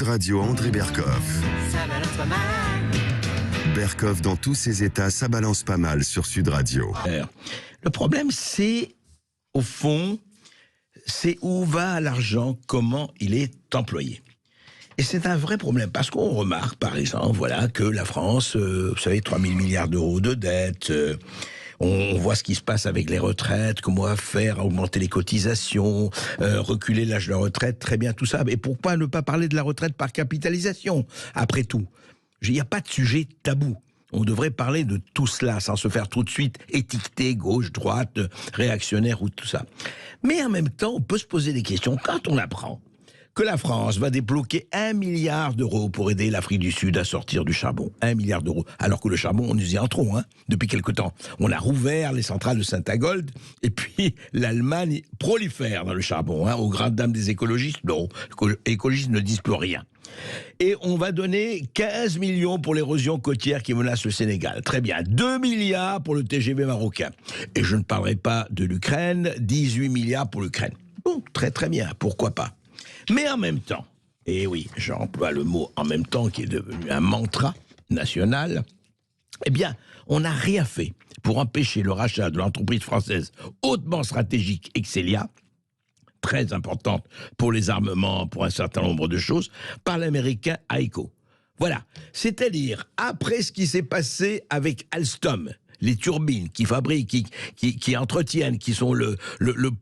Radio André Berkoff. Ça balance pas mal. Berkoff dans tous ses états, ça balance pas mal sur Sud Radio. Le problème, c'est, au fond, c'est où va l'argent, comment il est employé. Et c'est un vrai problème, parce qu'on remarque, par exemple, voilà, que la France, vous savez, 3 000 milliards d'euros de dette, on voit ce qui se passe avec les retraites, comment faire augmenter les cotisations, reculer l'âge de la retraite, très bien tout ça. Mais pourquoi ne pas parler de la retraite par capitalisation, après tout? Il n'y a pas de sujet tabou. On devrait parler de tout cela sans se faire tout de suite étiqueter gauche, droite, réactionnaire ou tout ça. Mais en même temps, on peut se poser des questions. Quand on apprend que la France va débloquer 1 milliard d'euros pour aider l'Afrique du Sud à sortir du charbon. 1 milliard d'euros. Alors que le charbon, on nous y en trop, depuis quelque temps. On a rouvert les centrales de Saint-Avold, et puis l'Allemagne prolifère dans le charbon, aux grandes dames des écologistes. Non, les écologistes ne disent plus rien. Et on va donner 15 millions pour l'érosion côtière qui menace le Sénégal. Très bien. 2 milliards pour le TGV marocain. Et je ne parlerai pas de l'Ukraine, 18 milliards pour l'Ukraine. Bon, très très bien, pourquoi pas. Mais en même temps, et oui, j'emploie le mot en même temps qui est devenu un mantra national, eh bien, on n'a rien fait pour empêcher le rachat de l'entreprise française hautement stratégique Excelia, très importante pour les armements, pour un certain nombre de choses, par l'américain HEICO. Voilà, c'est-à-dire, après ce qui s'est passé avec Alstom, les turbines qui fabriquent, qui entretiennent, qui sont le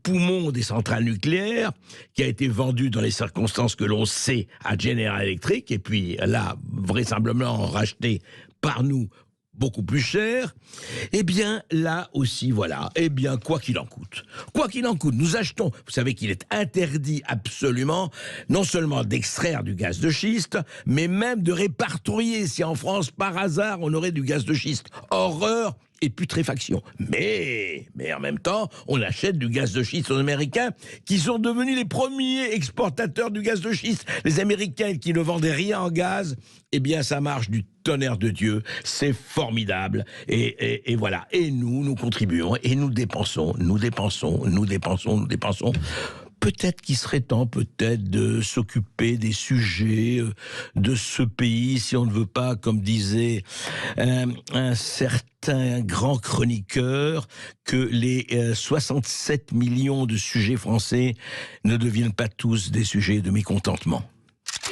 poumon des centrales nucléaires, qui a été vendu dans les circonstances que l'on sait à General Electric, et puis là, vraisemblablement racheté par nous beaucoup plus cher, eh bien, là aussi, voilà, eh bien, quoi qu'il en coûte, nous achetons, vous savez qu'il est interdit absolument, non seulement d'extraire du gaz de schiste, mais même de répertorier si en France, par hasard, on aurait du gaz de schiste. Horreur et putréfaction. Mais en même temps, on achète du gaz de schiste aux Américains, qui sont devenus les premiers exportateurs du gaz de schiste. Les Américains qui ne vendaient rien en gaz, eh bien, ça marche du tonnerre de Dieu, c'est formidable, et voilà. Et nous contribuons, et nous dépensons. Peut-être qu'il serait temps, de s'occuper des sujets de ce pays, si on ne veut pas, comme disait un certain grand chroniqueur, que les 67 millions de sujets français ne deviennent pas tous des sujets de mécontentement.